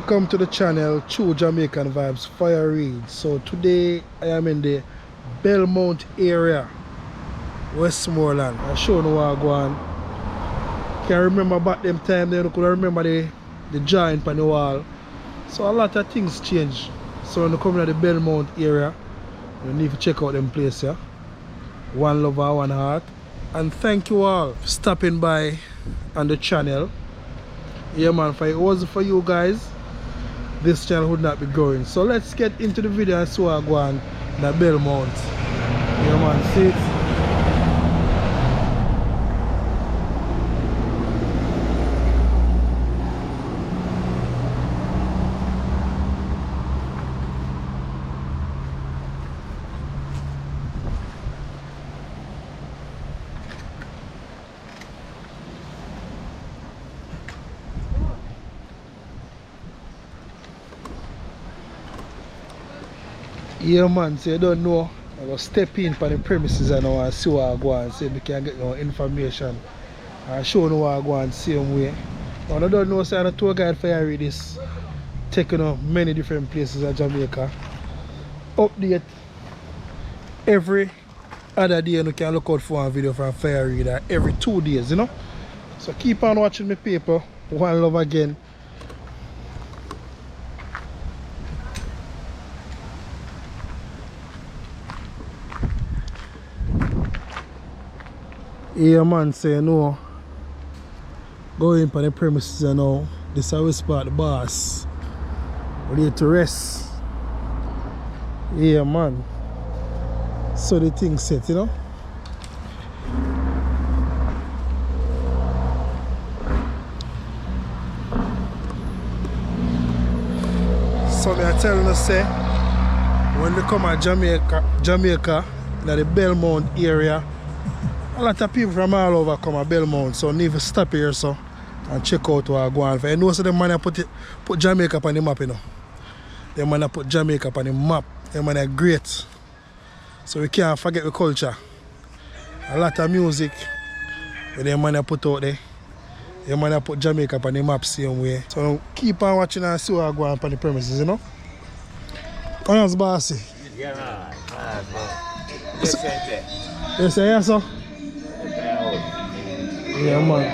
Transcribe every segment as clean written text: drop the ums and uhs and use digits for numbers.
Welcome to the channel True Jamaican Vibes, Fire Reid. So today I am in the Belmont area, Westmoreland. I'm showing you what I go on. Can't remember back them time, they could remember the giant on the wall. So a lot of things change. So when you come to the Belmont area, you need to check out them place here. One lover, one heart. And thank you all for stopping by on the channel. Yeah man, if it wasn't for you guys, this channel would not be growing. So let's get into the video and see what I go on in the Belmont. Yeah man, see it? Yeah man, so you don't know, I will step in for the premises and I see what I go and see if we can get more information and show you what I go and same way. Now I don't know, so I'm a tour guide for Fire Reid is taking you many different places in Jamaica. Update every other day, you can look out for a video from Fire Reid every 2 days, you know. So keep on watching my paper. One love again. Yeah man, say you know, go in for the premises and now, this is how we spot the boss. We need to rest. Yeah man. So the thing set, you know. So they are telling us say, when they come to Jamaica, in the Belmont area, a lot of people from all over come to Belmont, so need to stop here so and check out what I go on for. You know, so the man put Jamaica on the map, you know. The man put Jamaica on the map. The man are great. So we can't forget the culture. A lot of music the man put out there. The man put Jamaica on the map same way. So keep on watching and see what I go on the premises, you know. Honest bossy. Yeah, You say yes, sir? Yeah, man.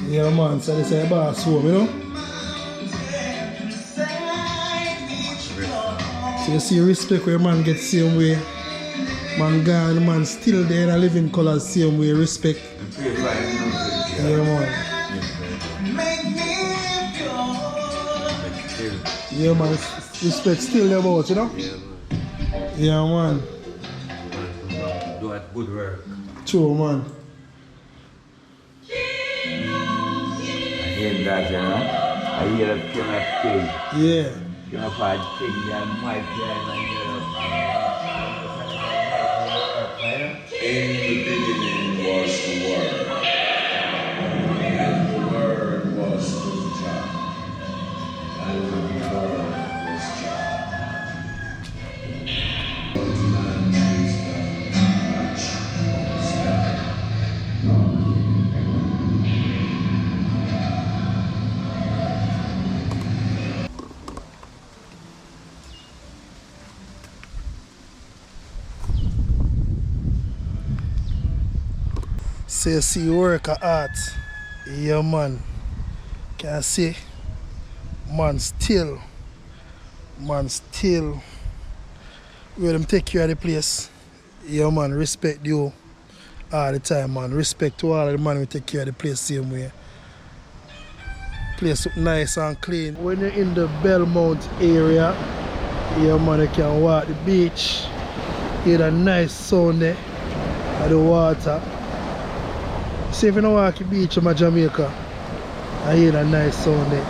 Yeah, man. So this is a boss home, you know? So you see respect where man gets same way. Man gone, man still there and living colors same way. Respect. Yeah, man. Yeah, man. Respect still there about, you know? Yeah, man. Do it good work. True, man. I hear that, you know? I hear that kind of thing. Yeah. You know, bad thing, and my plan, In the beginning was the Word, and the Word was with God, and the Word was God. Man is the much of God. So you see work of art. Yeah man. Can I see man still where them take care of the place. Yeah man, respect you all the time man. Respect to all of the man who take care of the place same way. Place look nice and clean. When you're in the Belmont area, yeah man, you can walk the beach. Hear a nice sound there of the water. See if you don't walk the beach in Jamaica, I hear a nice sound there.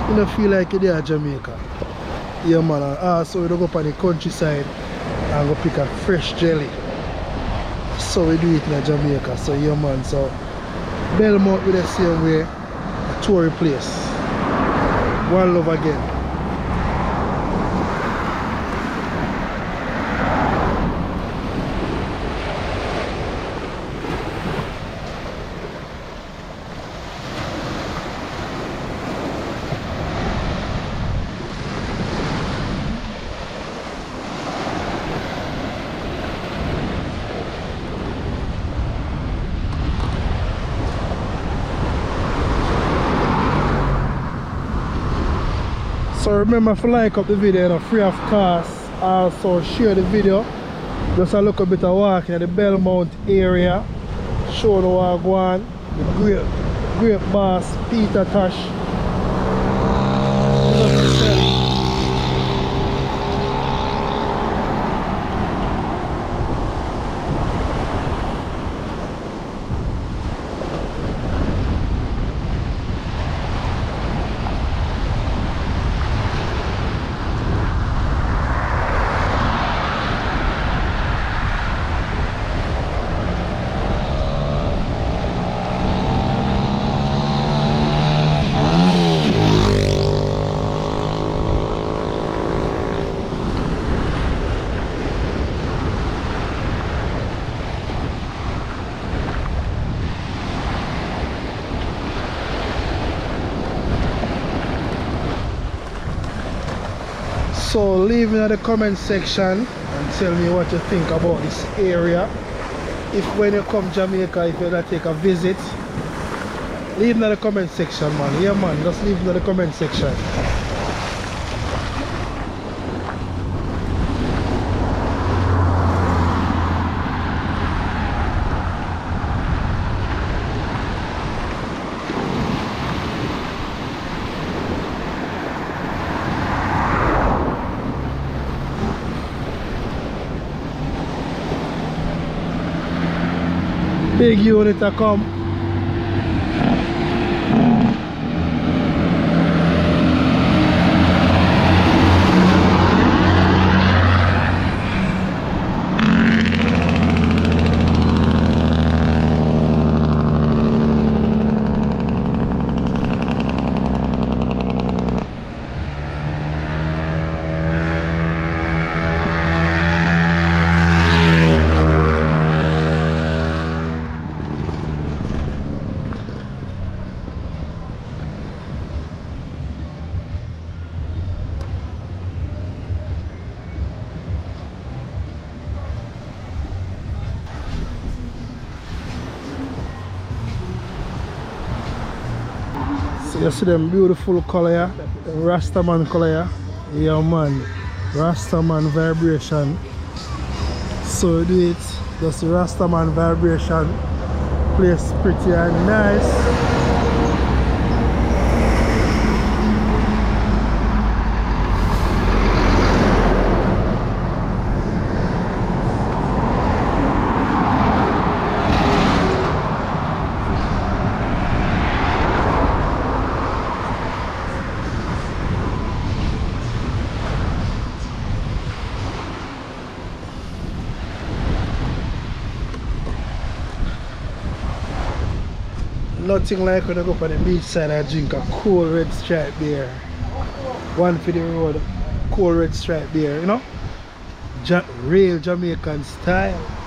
You don't feel like you're there in Jamaica. Yeah man, and also we don't go up on the countryside and go pick a fresh jelly. So we do it in Jamaica. So yeah man, so Belmont with the same way, a touring place. One love again. So remember to like up the video, you know, free of cost. Also share the video. Just a look a bit of walking at the Belmont area. Show the walk one. The great boss Peter Tosh. So leave me in the comment section and tell me what you think about this area. If when you come Jamaica, if you want to take a visit, leave me in the comment section, man. Yeah man, just leave me in the comment section. Big unit to come. So you see them beautiful color here, the Rastaman color here. Yeah man, Rastaman vibration. So do it, just the Rastaman vibration. Place pretty and nice. Nothing like when I go up on the beach side and drink a cool red stripe beer. One for the road, cool red stripe beer, you know? Real Jamaican style.